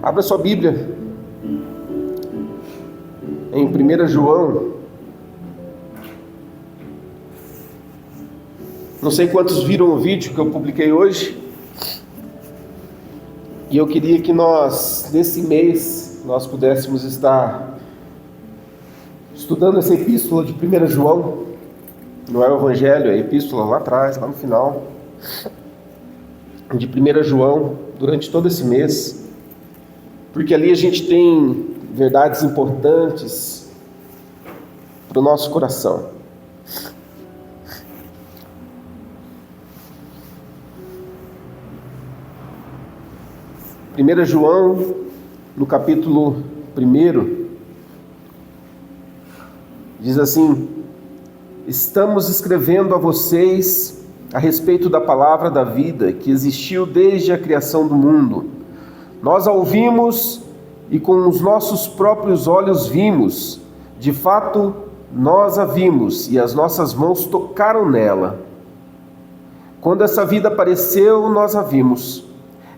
Abra sua Bíblia em 1 João. Não sei quantos viram o vídeo que eu publiquei hoje. E eu queria que nós, nesse mês, nós pudéssemos estar estudando essa epístola de 1 João. Não é o Evangelho, é a epístola lá atrás, lá no final. De 1 João, durante todo esse mês. Porque ali a gente tem verdades importantes para o nosso coração. Primeira João, no capítulo 1, diz assim: estamos escrevendo a vocês a respeito da palavra da vida que existiu desde a criação do mundo. Nós a ouvimos e com os nossos próprios olhos vimos. De fato, nós a vimos e as nossas mãos tocaram nela. Quando essa vida apareceu, nós a vimos.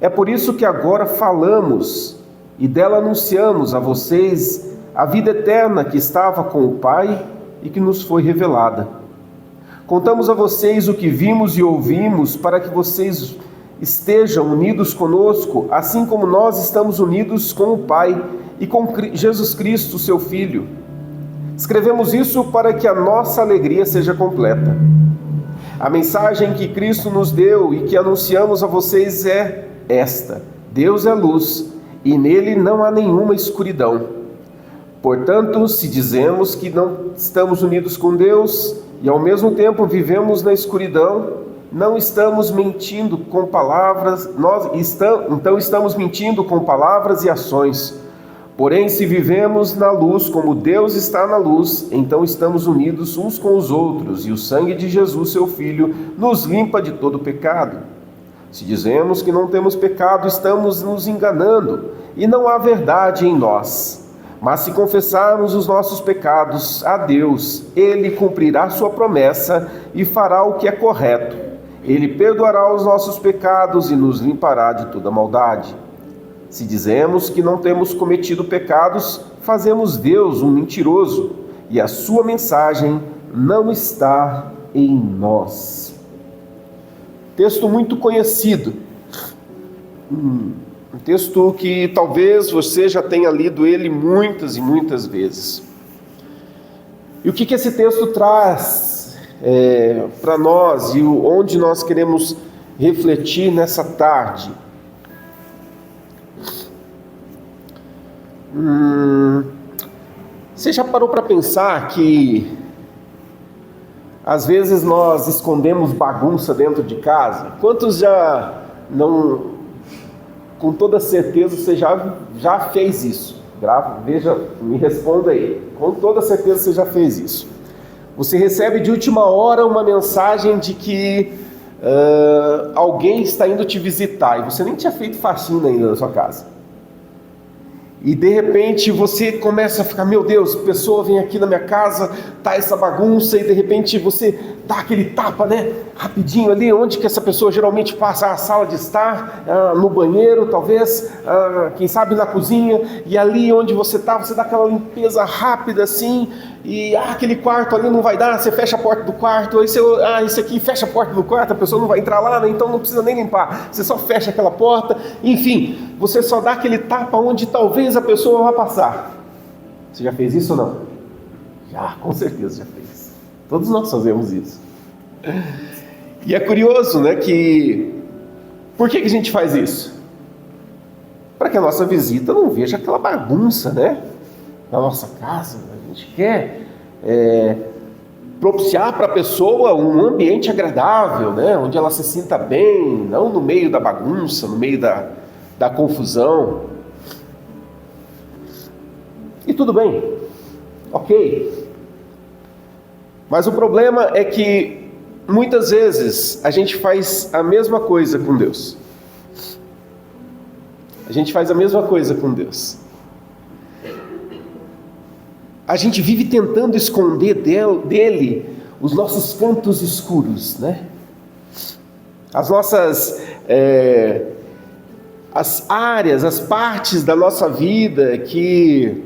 É por isso que agora falamos e dela anunciamos a vocês a vida eterna que estava com o Pai e que nos foi revelada. Contamos a vocês o que vimos e ouvimos para que vocês estejam unidos conosco, assim como nós estamos unidos com o Pai e com Jesus Cristo, seu Filho. Escrevemos isso para que a nossa alegria seja completa. A mensagem que Cristo nos deu e que anunciamos a vocês é esta: Deus é luz e nele não há nenhuma escuridão. Portanto, se dizemos que não estamos unidos com Deus e ao mesmo tempo vivemos na escuridão, não estamos mentindo com palavras, então estamos mentindo com palavras e ações. Porém, se vivemos na luz como Deus está na luz, então estamos unidos uns com os outros, e o sangue de Jesus, seu Filho, nos limpa de todo pecado. Se dizemos que não temos pecado, estamos nos enganando, e não há verdade em nós. Mas se confessarmos os nossos pecados a Deus, Ele cumprirá sua promessa e fará o que é correto. Ele perdoará os nossos pecados e nos limpará de toda maldade. Se dizemos que não temos cometido pecados, fazemos Deus um mentiroso, e a sua mensagem não está em nós. Texto muito conhecido. Um texto que talvez você já tenha lido ele muitas e muitas vezes. E o que esse texto traz para nós e onde nós queremos refletir nessa tarde? Você já parou para pensar que às vezes nós escondemos bagunça dentro de casa? Quantos já não, com toda certeza você já fez isso? Veja, me responda aí. Com toda certeza você já fez isso. Você recebe de última hora uma mensagem de que alguém está indo te visitar e você nem tinha feito faxina ainda na sua casa. E de repente você começa a ficar: meu Deus, pessoa vem aqui na minha casa, tá essa bagunça, e de repente você dá aquele tapa, né? Rapidinho ali, onde que essa pessoa geralmente passa? A sala de estar, no banheiro talvez, quem sabe na cozinha, e ali onde você tá, você dá aquela limpeza rápida assim, e aquele quarto ali não vai dar, você fecha a porta do quarto, aí você, esse aqui fecha a porta do quarto, a pessoa não vai entrar lá, né? Então não precisa nem limpar, você só fecha aquela porta, enfim, você só dá aquele tapa onde talvez a pessoa vá passar. Você já fez isso ou não? Já, com certeza já fez. Todos nós fazemos isso. E é curioso, né, que por que a gente faz isso? Para que a nossa visita não veja aquela bagunça, né, na nossa casa. A gente quer propiciar para a pessoa um ambiente agradável, né, onde ela se sinta bem, não no meio da bagunça, no meio da confusão. E tudo bem, ok. Mas o problema é que muitas vezes a gente faz a mesma coisa com Deus. A gente faz a mesma coisa com Deus. A gente vive tentando esconder dele os nossos cantos escuros, né? As nossas as áreas, as partes da nossa vida que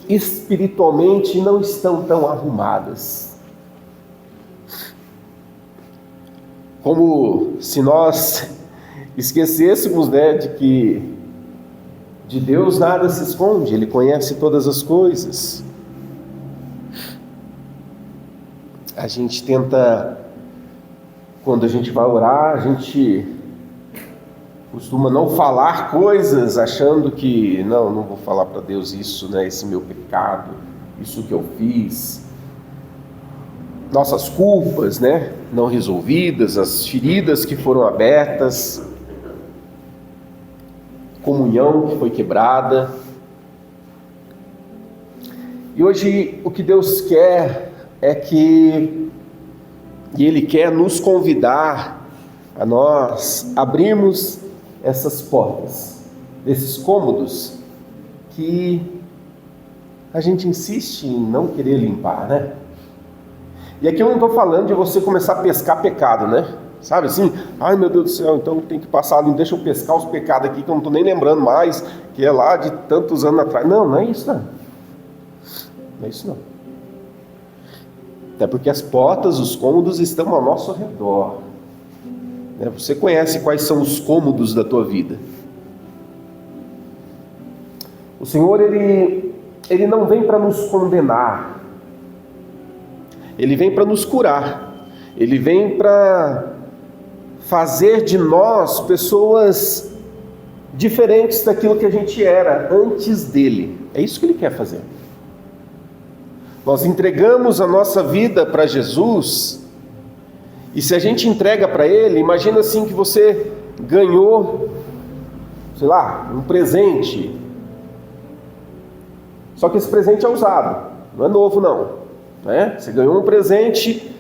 espiritualmente não estão tão arrumadas. Como se nós esquecêssemos, de que de Deus nada se esconde, Ele conhece todas as coisas. A gente tenta, quando a gente vai orar, a gente costuma não falar coisas achando que, não vou falar para Deus isso, esse meu pecado, isso que eu fiz, nossas culpas, não resolvidas, as feridas que foram abertas, comunhão que foi quebrada. E hoje o que Deus quer é que, e Ele quer nos convidar a nós abrirmos essas portas, desses cômodos que a gente insiste em não querer limpar, E aqui eu não estou falando de você começar a pescar pecado, Sabe assim? Ai, meu Deus do céu, então tem que passar ali, deixa eu pescar os pecados aqui que eu não estou nem lembrando mais, que é lá de tantos anos atrás. Não é isso não. Não é isso não. Até porque as portas, os cômodos estão ao nosso redor. Você conhece quais são os cômodos da tua vida. O Senhor, Ele não vem para nos condenar. Ele vem para nos curar. Ele vem para fazer de nós pessoas diferentes daquilo que a gente era antes dele. É isso que Ele quer fazer. Nós entregamos a nossa vida para Jesus, e se a gente entrega para Ele, imagina assim que você ganhou, sei lá, um presente. Só que esse presente é usado, não é novo não. Você ganhou um presente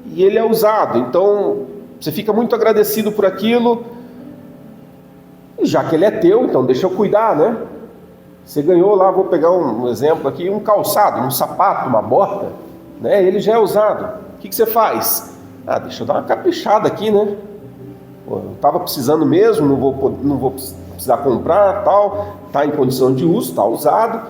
e ele é usado, então você fica muito agradecido por aquilo, e já que ele é teu, então deixa eu cuidar, Você ganhou lá, vou pegar um exemplo aqui, um calçado, um sapato, uma bota, ele já é usado. O que você faz? Deixa eu dar uma caprichada aqui, Pô, eu estava precisando mesmo, não vou precisar comprar, tal, está em condição de uso, está usado.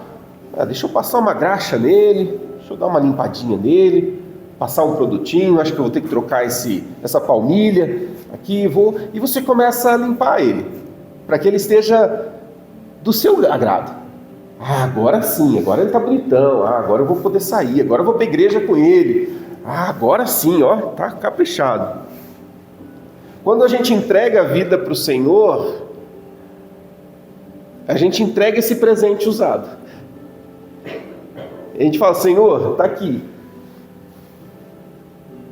Deixa eu passar uma graxa nele, deixa eu dar uma limpadinha nele, passar um produtinho, acho que eu vou ter que trocar essa palmilha aqui, e você começa a limpar ele, para que ele esteja do seu agrado. Agora sim, agora ele está bonitão, agora eu vou poder sair, agora eu vou para a igreja com ele, agora sim, está caprichado. Quando a gente entrega a vida para o Senhor, a gente entrega esse presente usado. A gente fala, Senhor, está aqui.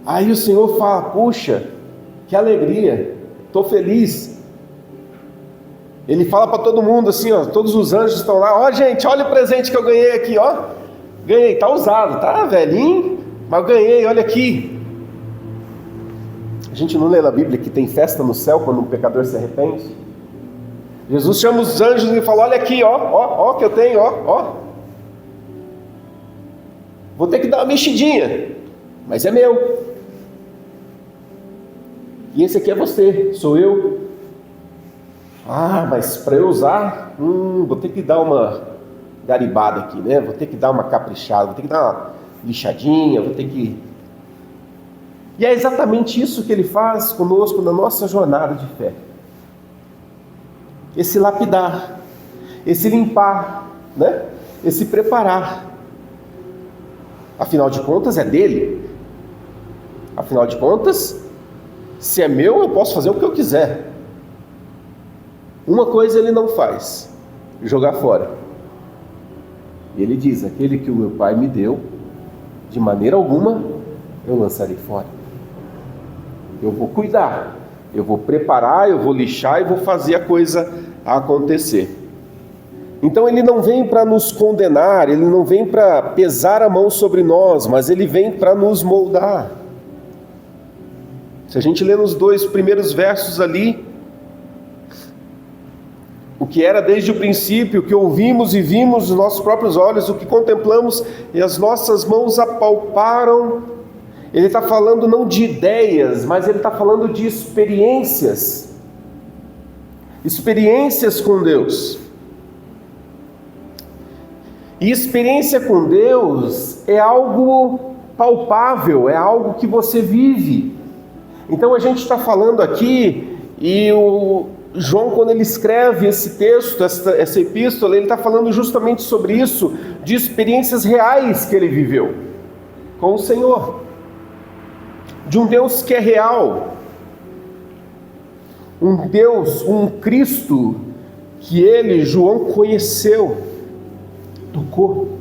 Aí o Senhor fala, puxa, que alegria, estou feliz. Ele fala para todo mundo assim, todos os anjos estão lá, gente, olha o presente que eu ganhei aqui, ganhei, está usado, tá velhinho, mas eu ganhei, olha aqui. A gente não lê na Bíblia que tem festa no céu quando um pecador se arrepende? Jesus chama os anjos e fala, olha aqui, ó que eu tenho, Vou ter que dar uma mexidinha, mas é meu. E esse aqui é você, sou eu. Mas para eu usar, vou ter que dar uma garibada aqui, Vou ter que dar uma caprichada, vou ter que dar uma lixadinha, vou ter que... E é exatamente isso que Ele faz conosco na nossa jornada de fé. Esse lapidar, esse limpar, esse preparar. Afinal de contas, é dele. Afinal de contas, se é meu, eu posso fazer o que eu quiser. Uma coisa Ele não faz: jogar fora. Ele diz, aquele que o meu Pai me deu, de maneira alguma eu lançarei fora. Eu vou cuidar, eu vou preparar, eu vou lixar e vou fazer a coisa acontecer. Então Ele não vem para nos condenar, Ele não vem para pesar a mão sobre nós, mas Ele vem para nos moldar. Se a gente lê nos 2 primeiros versos ali, o que era desde o princípio, o que ouvimos e vimos os nossos próprios olhos, o que contemplamos e as nossas mãos apalparam. Ele está falando não de ideias, mas Ele está falando de experiências. experiências com Deus. E experiência com Deus é algo palpável, é algo que você vive. Então a gente está falando aqui, e o João, quando ele escreve esse texto, essa epístola, ele está falando justamente sobre isso, de experiências reais que ele viveu com o Senhor, de um Deus que é real, um Deus, um Cristo que ele, João, conheceu, tocou.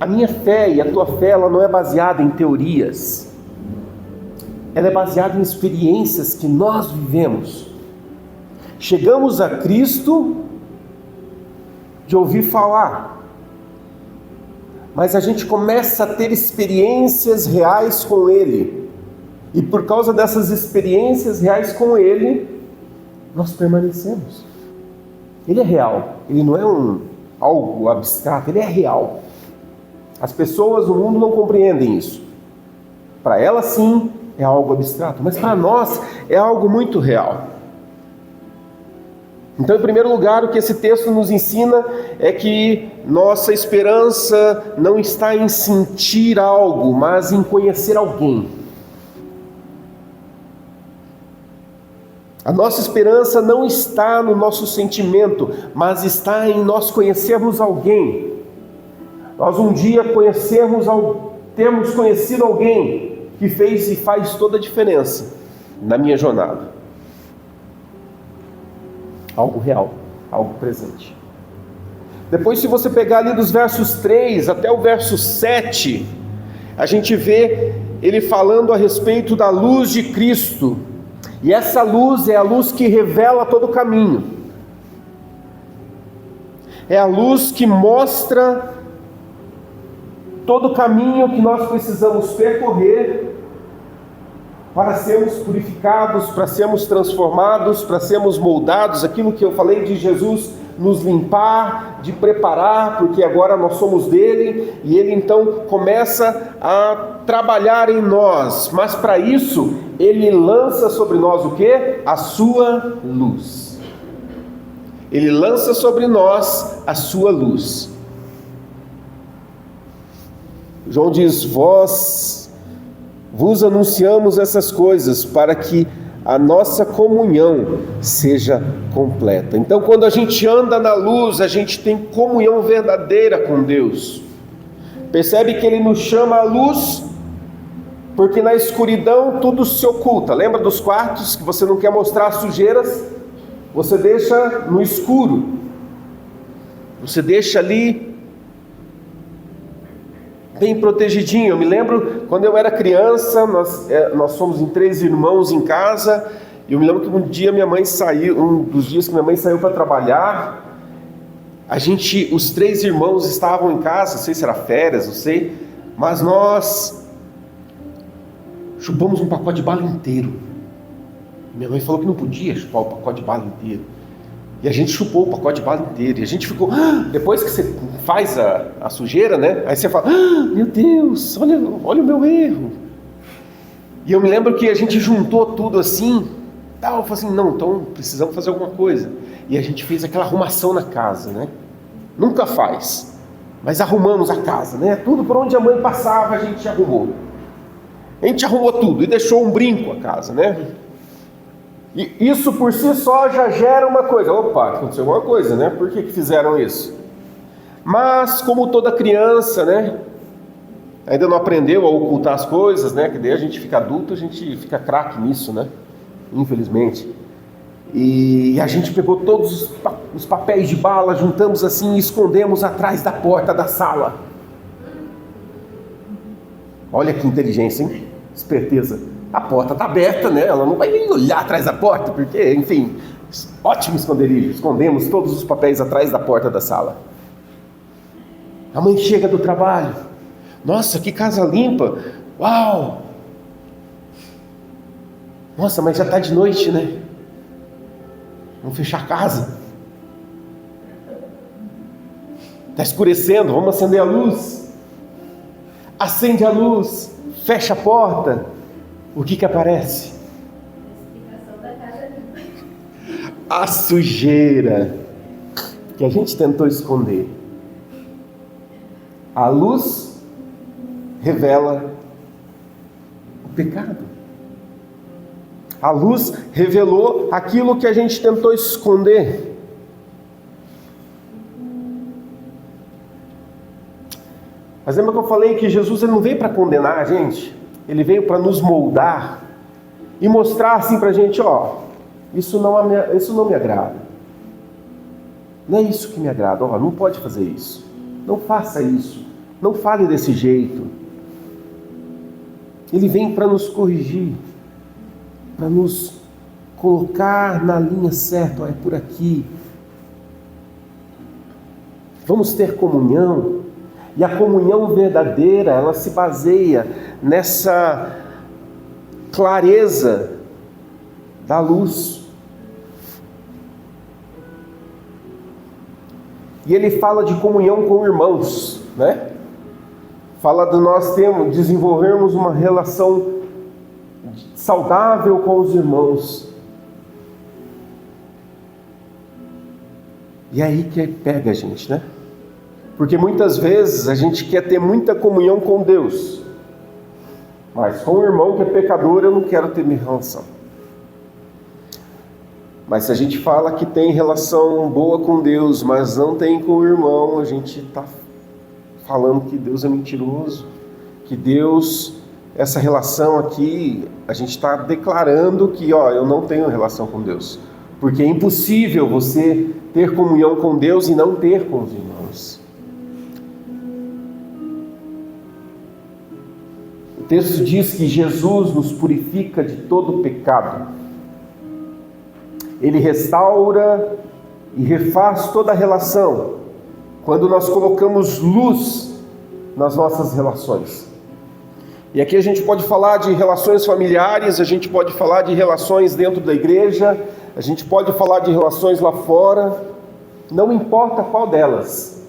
A minha fé e a tua fé, ela não é baseada em teorias, ela é baseada em experiências que nós vivemos. Chegamos a Cristo de ouvir falar, mas a gente começa a ter experiências reais com Ele, e por causa dessas experiências reais com Ele, nós permanecemos. Ele é real, Ele não é algo abstrato, Ele é real. As pessoas no mundo não compreendem isso. Para elas sim, é algo abstrato, mas para nós é algo muito real. Então, em primeiro lugar, o que esse texto nos ensina é que nossa esperança não está em sentir algo, mas em conhecer alguém. A nossa esperança não está no nosso sentimento, mas está em nós conhecermos alguém. Nós um dia temos conhecido alguém que fez e faz toda a diferença na minha jornada. Algo real, algo presente. Depois, se você pegar ali dos versos 3 até o verso 7, a gente vê ele falando a respeito da luz de Cristo. E essa luz é a luz que revela todo o caminho. É a luz que mostra todo o caminho que nós precisamos percorrer para sermos purificados, para sermos transformados, para sermos moldados, aquilo que eu falei de Jesus nos limpar, de preparar, porque agora nós somos dele, e ele então começa a trabalhar em nós, mas para isso, ele lança sobre nós o quê? A sua luz. Ele lança sobre nós a sua luz. João diz: vos anunciamos essas coisas para que a nossa comunhão seja completa. Então, quando a gente anda na luz, a gente tem comunhão verdadeira com Deus. Percebe que Ele nos chama à luz, porque na escuridão tudo se oculta. Lembra dos quartos que você não quer mostrar as sujeiras? Você deixa no escuro. Você deixa ali bem protegidinho. Eu me lembro quando eu era criança, nós somos em 3 irmãos em casa, e eu me lembro que um dia minha mãe saiu, um dos dias que minha mãe saiu para trabalhar, os 3 irmãos estavam em casa, não sei se era férias, não sei, mas nós chupamos um pacote de bala inteiro. Minha mãe falou que não podia chupar o pacote de bala inteiro. E a gente chupou o pacote de bala inteiro. E a gente ficou... Depois que você faz a sujeira, né? Aí você fala... Meu Deus, olha o meu erro. E eu me lembro que a gente juntou tudo assim. Eu falei assim, não, então precisamos fazer alguma coisa. E a gente fez aquela arrumação na casa, né? Nunca faz. Mas arrumamos a casa, né? Tudo por onde a mãe passava, a gente arrumou. A gente arrumou tudo e deixou um brinco a casa, né? E isso por si só já gera uma coisa. Opa, aconteceu alguma coisa, né? Por que fizeram isso? Mas como toda criança, né? Ainda não aprendeu a ocultar as coisas, né? Que daí a gente fica adulto, a gente fica craque nisso, né? Infelizmente. E a gente pegou todos os papéis de bala, juntamos assim e escondemos atrás da porta da sala. Olha que inteligência, hein? Esperteza. A porta está aberta, né? Ela não vai nem olhar atrás da porta, porque, enfim, ótimo esconderijo. Escondemos todos os papéis atrás da porta da sala. A mãe chega do trabalho. Nossa, que casa limpa. Uau! Nossa, mas já está de noite, né? Vamos fechar a casa. Está escurecendo, vamos acender a luz. Acende a luz, fecha a porta. O que aparece? a sujeira que a gente tentou esconder. A luz revela o pecado. A luz revelou aquilo que a gente tentou esconder. Mas lembra que eu falei que Jesus ele não veio para condenar a gente? Ele veio para nos moldar e mostrar assim para a gente, ó, isso não me agrada. Não é isso que me agrada, ó, não pode fazer isso. Não faça isso. Não fale desse jeito. Ele vem para nos corrigir, para nos colocar na linha certa, ó, é por aqui. Vamos ter comunhão. E a comunhão verdadeira, ela se baseia nessa clareza da luz. E ele fala de comunhão com irmãos, né? Fala de nós desenvolvermos uma relação saudável com os irmãos. E aí que pega a gente, né? Porque muitas vezes a gente quer ter muita comunhão com Deus, mas com o irmão que é pecador eu não quero ter minha relação. Mas se a gente fala que tem relação boa com Deus, mas não tem com o irmão, a gente está falando que Deus é mentiroso, que Deus, essa relação aqui, a gente está declarando que, ó, eu não tenho relação com Deus. Porque é impossível você ter comunhão com Deus e não ter com os irmãos. O texto diz que Jesus nos purifica de todo pecado. Ele restaura e refaz toda a relação quando nós colocamos luz nas nossas relações. E aqui a gente pode falar de relações familiares, a gente pode falar de relações dentro da igreja, a gente pode falar de relações lá fora, não importa qual delas.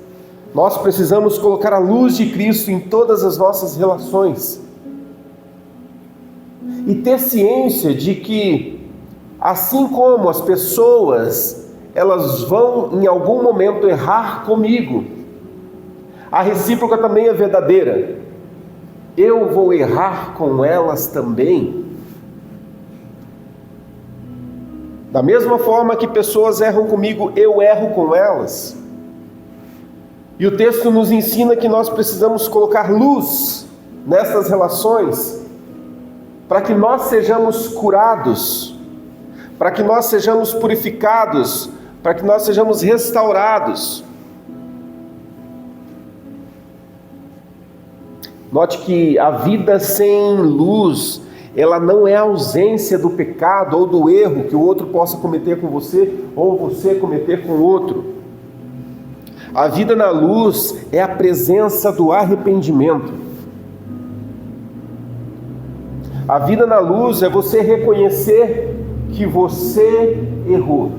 Nós precisamos colocar a luz de Cristo em todas as nossas relações. E ter ciência de que, assim como as pessoas, elas vão em algum momento errar comigo, a recíproca também é verdadeira. Eu vou errar com elas também. Da mesma forma que pessoas erram comigo, eu erro com elas. E o texto nos ensina que nós precisamos colocar luz nessas relações, para que nós sejamos curados, para que nós sejamos purificados, para que nós sejamos restaurados. Note que a vida sem luz, ela não é a ausência do pecado ou do erro que o outro possa cometer com você, ou você cometer com o outro. A vida na luz é a presença do arrependimento. A vida na luz é você reconhecer que você errou.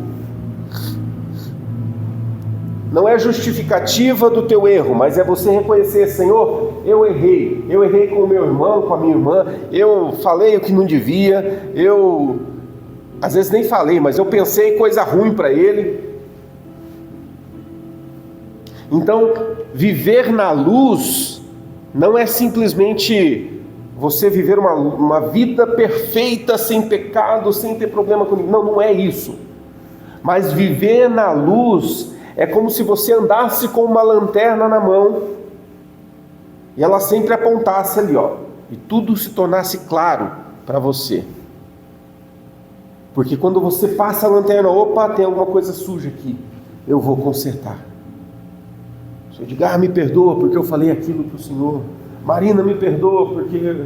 Não é justificativa do teu erro, mas é você reconhecer, Senhor, eu errei com o meu irmão, com a minha irmã, eu falei o que não devia, eu às vezes nem falei, mas eu pensei coisa ruim para ele. Então, viver na luz não é simplesmente você viver uma vida perfeita, sem pecado, sem ter problema com ninguém. Não, não é isso. Mas viver na luz é como se você andasse com uma lanterna na mão e ela sempre apontasse ali, ó, e tudo se tornasse claro para você. Porque quando você passa a lanterna, opa, tem alguma coisa suja aqui, eu vou consertar. O senhor Edgar, me perdoa porque eu falei aquilo para o senhor. Marina, me perdoa porque,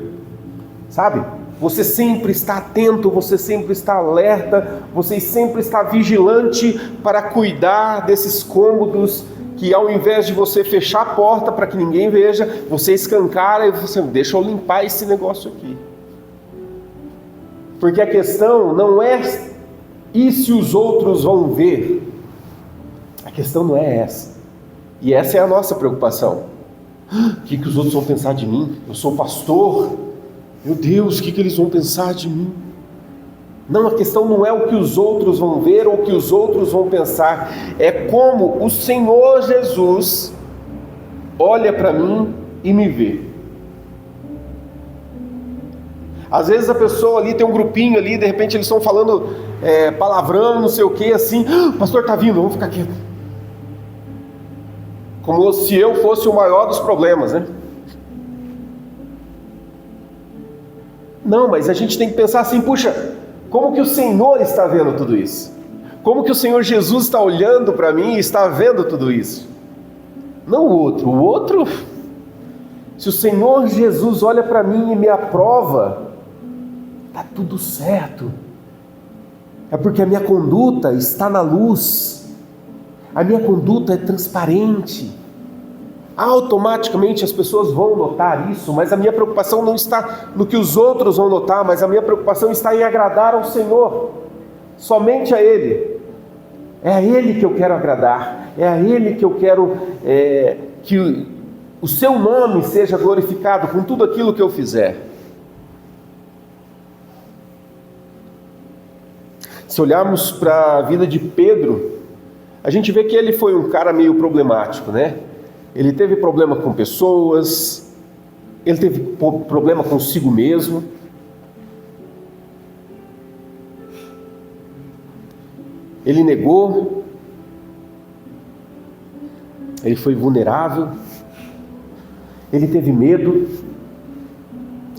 sabe, você sempre está atento, você sempre está alerta, você sempre está vigilante para cuidar desses cômodos que, ao invés de você fechar a porta para que ninguém veja, você escancara e você, deixa eu limpar esse negócio aqui. Porque a questão não é e se os outros vão ver. A questão não é essa. E essa é a nossa preocupação. O que os outros vão pensar de mim? Eu sou pastor. Meu Deus, o que eles vão pensar de mim? Não, a questão não é o que os outros vão ver ou o que os outros vão pensar. É como o Senhor Jesus olha para mim e me vê. Às vezes a pessoa ali tem um grupinho ali, de repente eles estão falando palavrão, não sei o que, assim, o pastor está vindo, vamos ficar quieto. Como se eu fosse o maior dos problemas, né? Não, mas a gente tem que pensar assim, puxa, como que o Senhor está vendo tudo isso? Como que o Senhor Jesus está olhando para mim e está vendo tudo isso? Não o outro, se o Senhor Jesus olha para mim e me aprova, está tudo certo. É porque a minha conduta está na luz, a minha conduta é transparente. Automaticamente as pessoas vão notar isso, mas a minha preocupação não está no que os outros vão notar, mas a minha preocupação está em agradar ao Senhor, somente a Ele. É a Ele que eu quero agradar, é a Ele que eu quero que o Seu nome seja glorificado com tudo aquilo que eu fizer. Se olharmos para a vida de Pedro, a gente vê que ele foi um cara meio problemático, né? Ele teve problema com pessoas, ele teve problema consigo mesmo. Ele negou, ele foi vulnerável, ele teve medo,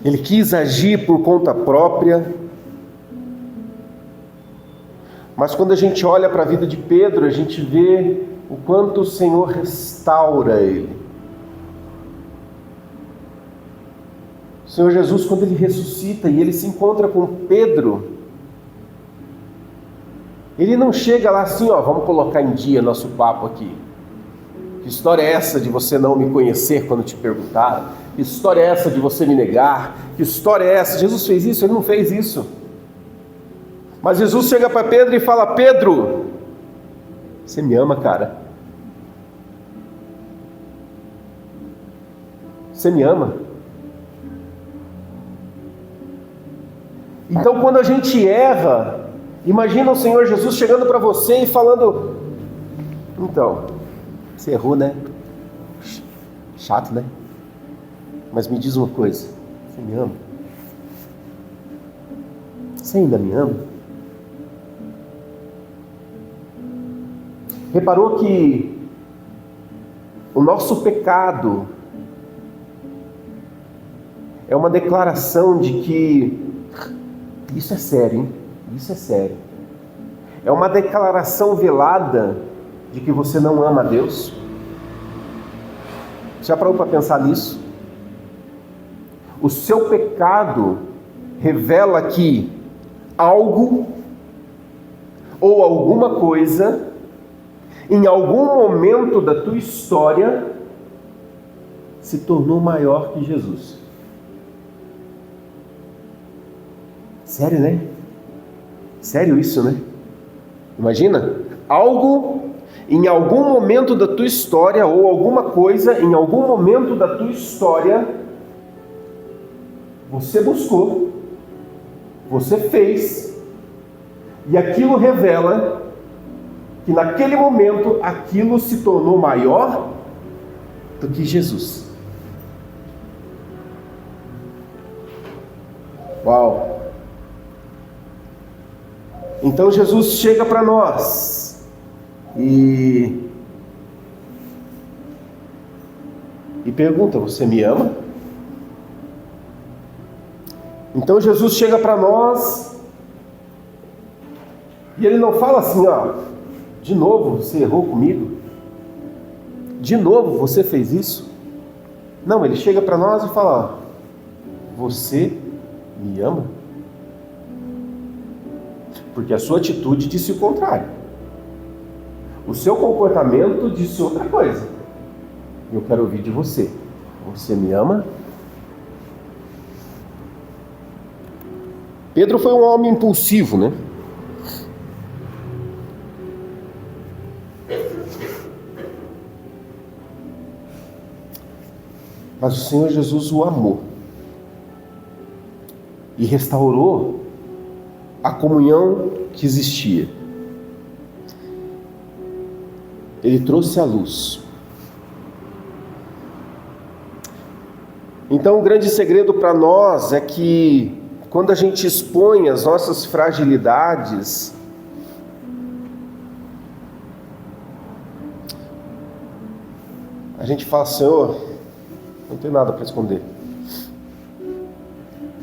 ele quis agir por conta própria. Mas quando a gente olha para a vida de Pedro, a gente vê o quanto o Senhor restaura ele. O Senhor Jesus, quando ele ressuscita e ele se encontra com Pedro, ele não chega lá assim, vamos colocar em dia nosso papo aqui. Que história é essa de você não me conhecer quando te perguntaram? Que história é essa de você me negar? Que história é essa? Jesus fez isso? Ele não fez isso. Mas Jesus chega para Pedro e fala: Pedro, você me ama, cara? Você me ama? Então, quando a gente erra, imagina o Senhor Jesus chegando para você e falando: então, você errou, né? Chato, né? Mas me diz uma coisa, você me ama? Você ainda me ama? Reparou que o nosso pecado é uma declaração de que isso é sério, hein? Isso é sério. É uma declaração velada de que você não ama a Deus. Já parou para pensar nisso? O seu pecado revela que algo ou alguma coisa, em algum momento da tua história, se tornou maior que Jesus. Sério, né? Sério isso, né? Imagina, algo em algum momento da tua história, ou alguma coisa em algum momento da tua história, você buscou, você fez, e aquilo revela que naquele momento aquilo se tornou maior do que Jesus. Uau! Então Jesus chega para nós e pergunta: você me ama? Então Jesus chega para nós e ele não fala assim: de novo você errou comigo? De novo você fez isso? Não, ele chega para nós e fala: você me ama? Porque a sua atitude disse o contrário. O seu comportamento disse outra coisa. Eu quero ouvir de você. Você me ama? Pedro foi um homem impulsivo, né? Mas o Senhor Jesus o amou e restaurou a comunhão que existia. Ele trouxe a luz. Então, o grande segredo para nós é que, quando a gente expõe as nossas fragilidades, a gente fala: Senhor, não tem nada para esconder.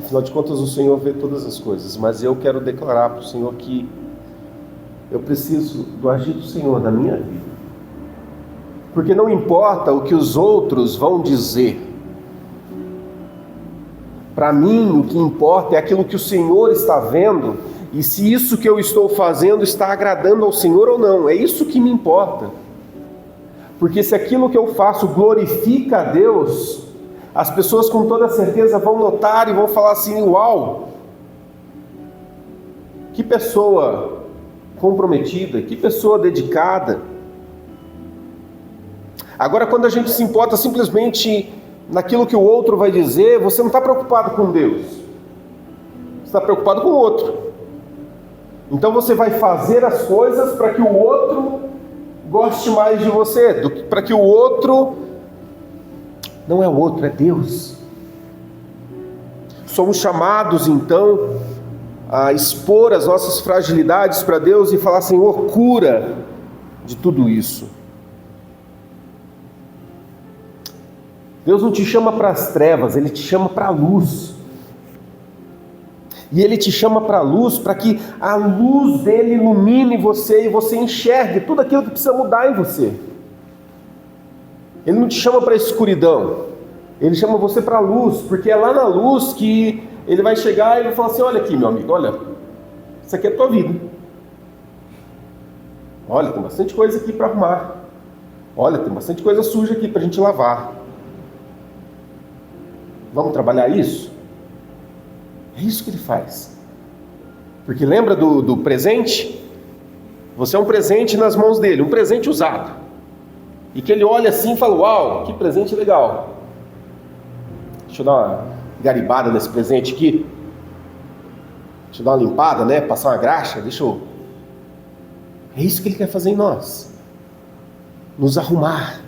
Afinal de contas, o Senhor vê todas as coisas, mas eu quero declarar para o Senhor que eu preciso do agir do Senhor na minha vida. Porque não importa o que os outros vão dizer. Para mim, o que importa é aquilo que o Senhor está vendo e se isso que eu estou fazendo está agradando ao Senhor ou não. É isso que me importa. Porque se aquilo que eu faço glorifica a Deus, as pessoas com toda certeza vão notar e vão falar assim: uau, que pessoa comprometida, que pessoa dedicada. Agora, quando a gente se importa simplesmente naquilo que o outro vai dizer, você não está preocupado com Deus, você está preocupado com o outro. Então você vai fazer as coisas para que o outro goste mais de você, para que o outro... Não é o outro, é Deus. Somos chamados então a expor as nossas fragilidades para Deus e falar: Senhor, cura de tudo isso. Deus não te chama para as trevas, Ele te chama para a luz. E Ele te chama para a luz para que a luz dele ilumine você e você enxergue tudo aquilo que precisa mudar em você. Ele não te chama para a escuridão, Ele chama você para a luz, porque é lá na luz que Ele vai chegar e vai falar assim: olha aqui, meu amigo, olha, isso aqui é a tua vida. Olha, tem bastante coisa aqui para arrumar. Olha, tem bastante coisa suja aqui para a gente lavar. Vamos trabalhar isso? É isso que Ele faz. Porque lembra do presente? Você é um presente nas mãos dele, um presente usado. E que Ele olha assim e fala: uau, que presente legal. Deixa eu dar uma garibada nesse presente aqui. Deixa eu dar uma limpada, né? Passar uma graxa, É isso que Ele quer fazer em nós. Nos arrumar.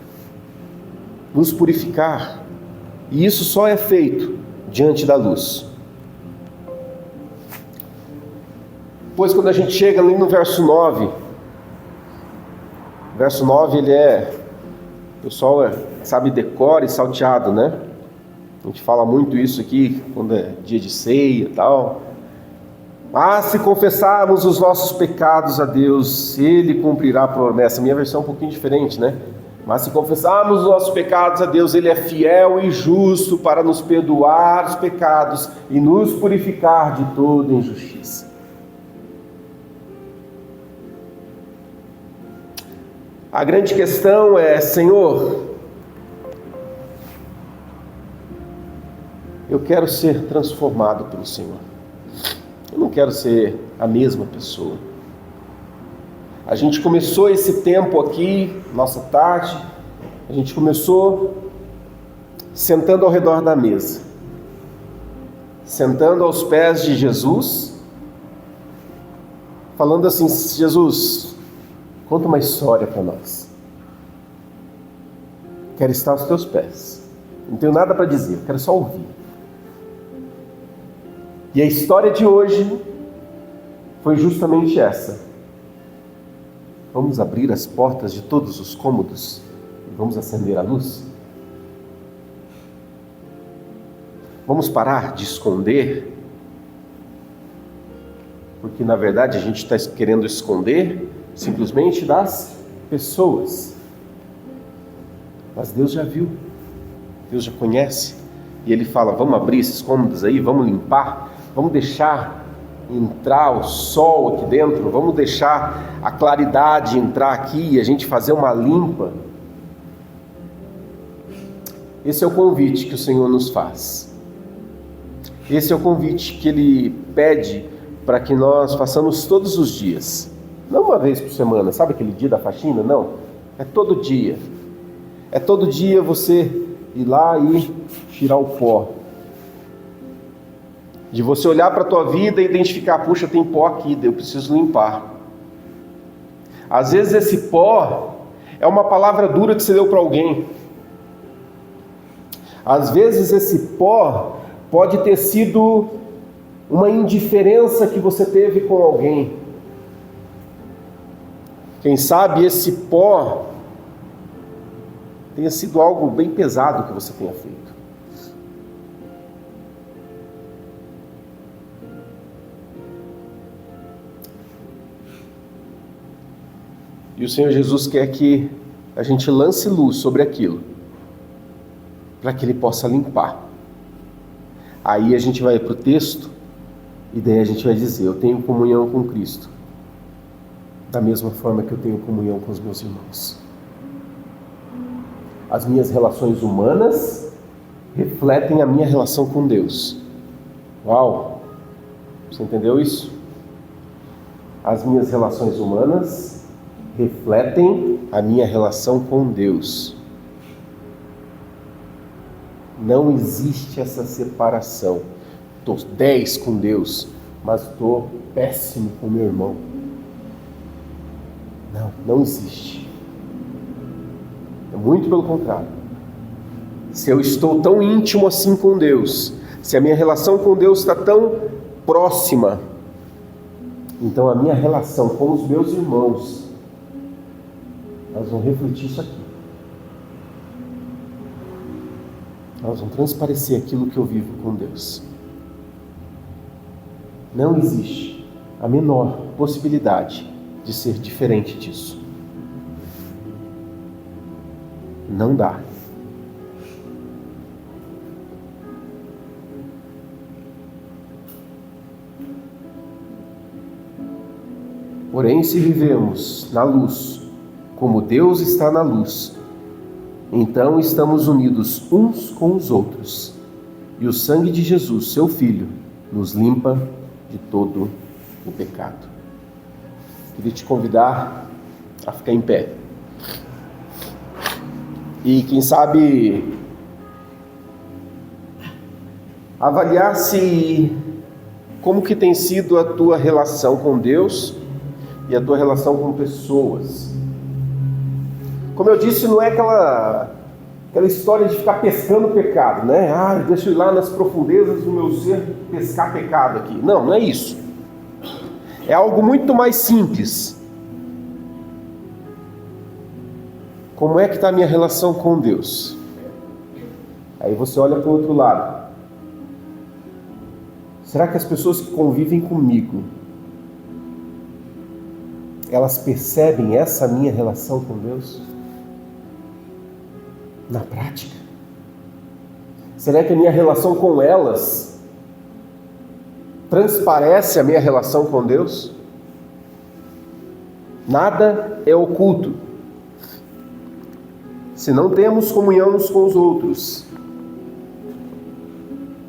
Nos purificar. E isso só é feito diante da luz. Depois, quando a gente chega ali no verso 9, verso 9 ele o pessoal sabe, decora e salteado, né? A gente fala muito isso aqui quando é dia de ceia e tal. Mas se confessarmos os nossos pecados a Deus, Ele cumprirá a promessa. Minha versão é um pouquinho diferente, né? Mas se confessarmos os nossos pecados a Deus, Ele é fiel e justo para nos perdoar os pecados e nos purificar de toda injustiça. A grande questão é: Senhor, eu quero ser transformado pelo Senhor. Eu não quero ser a mesma pessoa. A gente começou esse tempo aqui, nossa tarde, a gente começou sentando ao redor da mesa, sentando aos pés de Jesus, falando assim: Jesus, conta uma história para nós. Quero estar aos teus pés. Não tenho nada para dizer, quero só ouvir. E a história de hoje foi justamente essa. Vamos abrir as portas de todos os cômodos e vamos acender a luz? Vamos parar de esconder? Porque na verdade a gente está querendo esconder simplesmente das pessoas. Mas Deus já viu, Deus já conhece. E Ele fala: vamos abrir esses cômodos aí, vamos limpar, vamos deixar entrar o sol aqui dentro, vamos deixar a claridade entrar aqui e a gente fazer uma limpa. Esse é o convite que o Senhor nos faz. Esse é o convite que Ele pede para que nós façamos todos os dias. Não uma vez por semana, sabe aquele dia da faxina? Não, é todo dia. É todo dia você ir lá e tirar o pó. De você olhar para a tua vida e identificar, puxa, tem pó aqui, eu preciso limpar. Às vezes esse pó é uma palavra dura que você deu para alguém. Às vezes esse pó pode ter sido uma indiferença que você teve com alguém. Quem sabe esse pó tenha sido algo bem pesado que você tenha feito. E o Senhor Jesus quer que a gente lance luz sobre aquilo, para que Ele possa limpar. Aí a gente vai para o texto, e daí a gente vai dizer, eu tenho comunhão com Cristo, da mesma forma que eu tenho comunhão com os meus irmãos. As minhas relações humanas refletem a minha relação com Deus. Uau! Você entendeu isso? As minhas relações humanas refletem a minha relação com Deus. Não existe essa separação. Estou 10 com Deus, mas estou péssimo com meu irmão. Não existe. É muito pelo contrário. Se eu estou tão íntimo assim com Deus, se a minha relação com Deus está tão próxima, então a minha relação com os meus irmãos, elas vão refletir isso aqui. Elas vão transparecer aquilo que eu vivo com Deus. Não existe a menor possibilidade de ser diferente disso. Não dá. Porém, se vivemos na luz, como Deus está na luz, então estamos unidos uns com os outros, e o sangue de Jesus, seu Filho, nos limpa de todo o pecado. Queria te convidar a ficar em pé. E quem sabe avaliar se como que tem sido a tua relação com Deus e a tua relação com pessoas. Como eu disse, não é aquela história de ficar pescando pecado, né? Deixa eu ir lá nas profundezas do meu ser pescar pecado aqui. Não é isso. É algo muito mais simples. Como é que está a minha relação com Deus? Aí você olha para o outro lado. Será que as pessoas que convivem comigo, elas percebem essa minha relação com Deus? Na prática? Será que a minha relação com elas transparece a minha relação com Deus? Nada é oculto. Se não temos comunhão uns com os outros,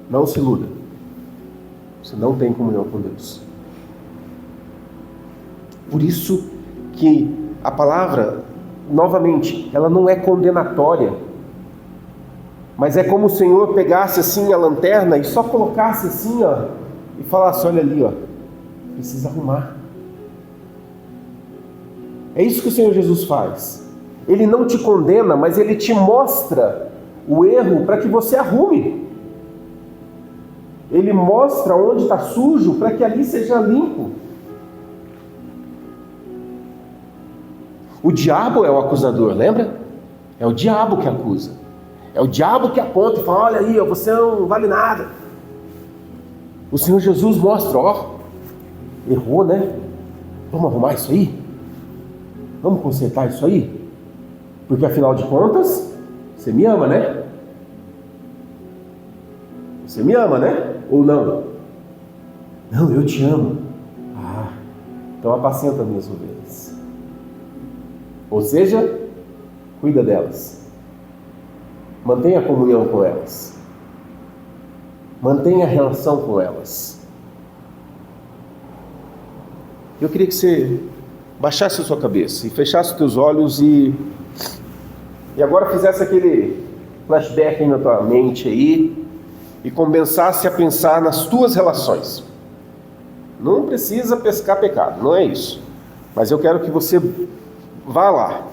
não se iluda. Você não tem comunhão com Deus. Por isso que a palavra, novamente, ela não é condenatória, mas é como o Senhor pegasse assim a lanterna e só colocasse assim, e falasse, olha ali, precisa arrumar. É isso que o Senhor Jesus faz. Ele não te condena, mas Ele te mostra o erro para que você arrume. Ele mostra onde está sujo para que ali seja limpo. O diabo é o acusador, lembra? É o diabo que acusa. É o diabo que aponta e fala, olha aí, você não vale nada. O Senhor Jesus mostra, errou, né? Vamos arrumar isso aí? Vamos consertar isso aí? Porque afinal de contas, você me ama, né? Você me ama, né? Ou não? Não, eu te amo. Então apacenta minhas ovelhas. Ou seja, cuida delas. Mantenha comunhão com elas. Mantenha relação com elas. Eu queria que você baixasse a sua cabeça e fechasse os teus olhos e agora fizesse aquele flashback aí na tua mente aí e começasse a pensar nas tuas relações. Não precisa pescar pecado, não é isso. Mas eu quero que você vá lá.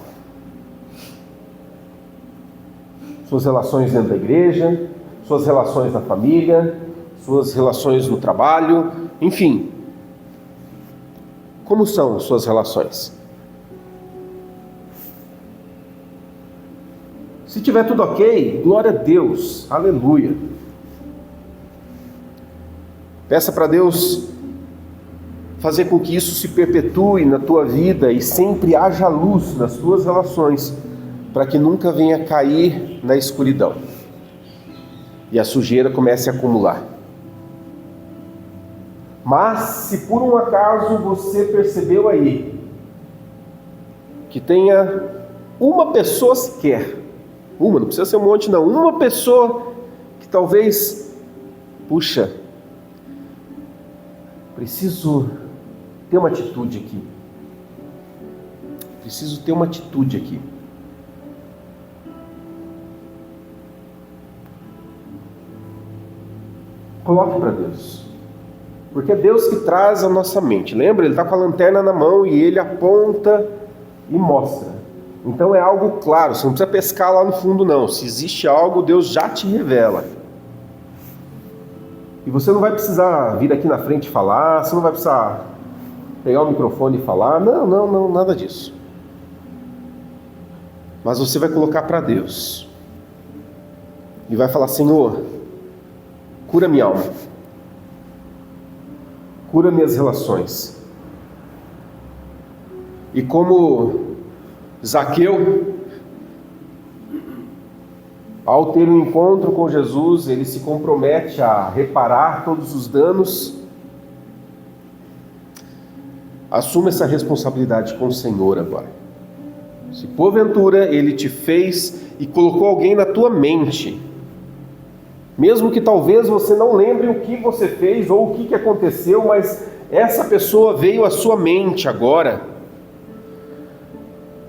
Suas relações dentro da igreja, suas relações na família, suas relações no trabalho, enfim. Como são suas relações? Se tiver tudo ok, glória a Deus, aleluia. Peça para Deus fazer com que isso se perpetue na tua vida e sempre haja luz nas tuas relações, para que nunca venha cair na escuridão e a sujeira comece a acumular. Mas se por um acaso você percebeu aí que tenha uma pessoa sequer, não precisa ser um monte não, uma pessoa que talvez, puxa, preciso ter uma atitude aqui. Preciso ter uma atitude aqui. Coloque para Deus. Porque é Deus que traz a nossa mente. Lembra? Ele está com a lanterna na mão e ele aponta e mostra. Então é algo claro. Você não precisa pescar lá no fundo não. Se existe algo, Deus já te revela. E você não vai precisar vir aqui na frente falar. Você não vai precisar pegar o microfone e falar. Não, nada disso. Mas você vai colocar para Deus. E vai falar: Senhor, cura minha alma. Cura minhas relações. E como Zaqueu, ao ter um encontro com Jesus, ele se compromete a reparar todos os danos. Assuma essa responsabilidade com o Senhor agora. Se porventura Ele te fez e colocou alguém na tua mente, mesmo que talvez você não lembre o que você fez ou o que aconteceu, mas essa pessoa veio à sua mente agora,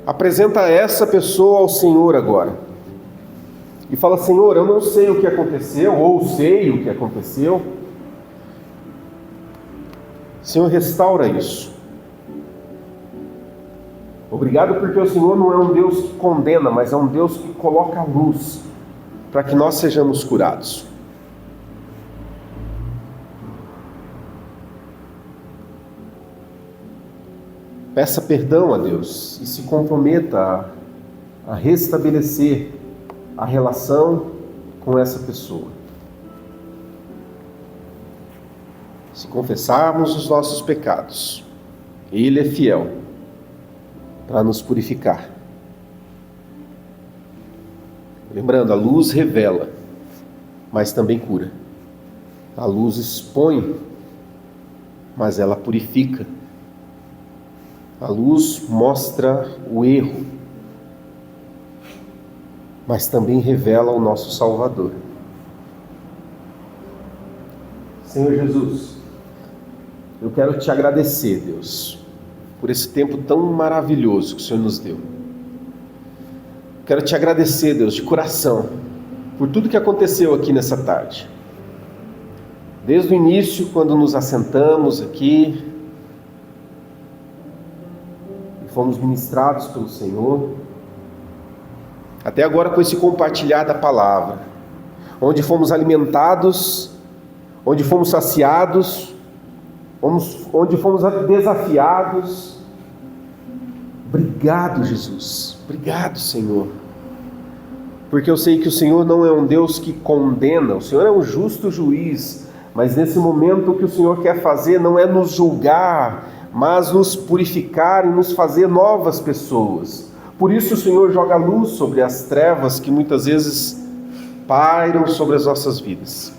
apresenta essa pessoa ao Senhor agora. E fala: Senhor, eu não sei o que aconteceu, ou sei o que aconteceu. Senhor, restaura isso. Obrigado porque o Senhor não é um Deus que condena, mas é um Deus que coloca a luz para que nós sejamos curados. Peça perdão a Deus e se comprometa a restabelecer a relação com essa pessoa. Se confessarmos os nossos pecados, Ele é fiel para nos purificar. Lembrando, a luz revela, mas também cura. A luz expõe, mas ela purifica. A luz mostra o erro, mas também revela o nosso Salvador. Senhor Jesus, eu quero te agradecer, Deus, por esse tempo tão maravilhoso que o Senhor nos deu. Quero te agradecer, Deus, de coração, por tudo que aconteceu aqui nessa tarde. Desde o início, quando nos assentamos aqui, e fomos ministrados pelo Senhor, até agora com esse compartilhar da palavra, onde fomos alimentados, onde fomos saciados, onde fomos desafiados. Obrigado, Jesus. Obrigado, Senhor. Porque eu sei que o Senhor não é um Deus que condena, o Senhor é um justo juiz, mas nesse momento o que o Senhor quer fazer não é nos julgar, mas nos purificar e nos fazer novas pessoas. Por isso o Senhor joga luz sobre as trevas que muitas vezes pairam sobre as nossas vidas.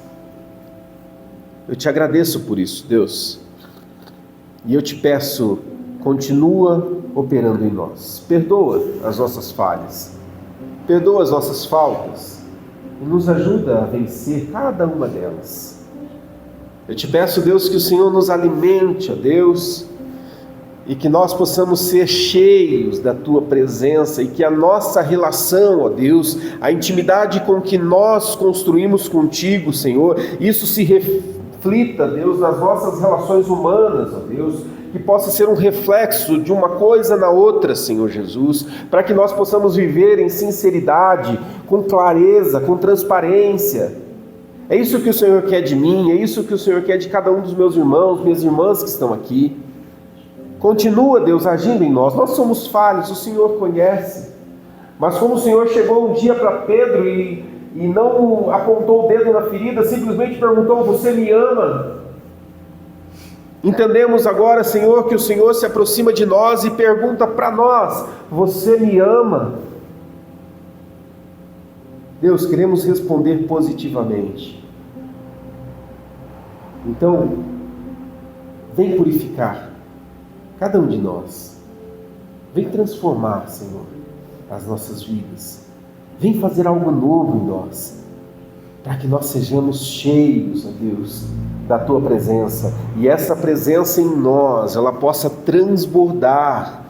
Eu te agradeço por isso, Deus. E eu te peço, continua operando em nós. Perdoa as nossas falhas, perdoa as nossas faltas e nos ajuda a vencer cada uma delas. Eu te peço, Deus, que o Senhor nos alimente, ó Deus, e que nós possamos ser cheios da Tua presença e que a nossa relação, ó Deus, a intimidade com que nós construímos contigo, Senhor, isso se reflita, Deus, nas nossas relações humanas, ó Deus, que possa ser um reflexo de uma coisa na outra, Senhor Jesus, para que nós possamos viver em sinceridade, com clareza, com transparência. É isso que o Senhor quer de mim, é isso que o Senhor quer de cada um dos meus irmãos, minhas irmãs que estão aqui. Continua, Deus, agindo em nós. Nós somos falhos, o Senhor conhece. Mas como o Senhor chegou um dia para Pedro e não apontou o dedo na ferida, simplesmente perguntou: você me ama? Entendemos agora, Senhor, que o Senhor se aproxima de nós e pergunta para nós: você me ama? Deus, queremos responder positivamente. Então, vem purificar cada um de nós. Vem transformar, Senhor, as nossas vidas. Vem fazer algo novo em nós, para que nós sejamos cheios, ó Deus, da Tua presença. E essa presença em nós, ela possa transbordar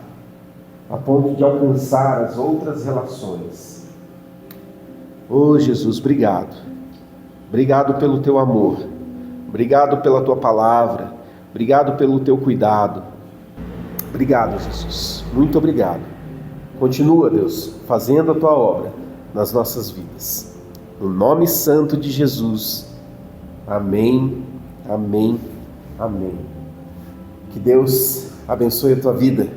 a ponto de alcançar as outras relações. Oh Jesus, obrigado. Obrigado pelo Teu amor. Obrigado pela Tua palavra. Obrigado pelo Teu cuidado. Obrigado, Jesus. Muito obrigado. Continua, Deus, fazendo a Tua obra nas nossas vidas. No nome santo de Jesus. Amém, amém, amém. Que Deus abençoe a tua vida.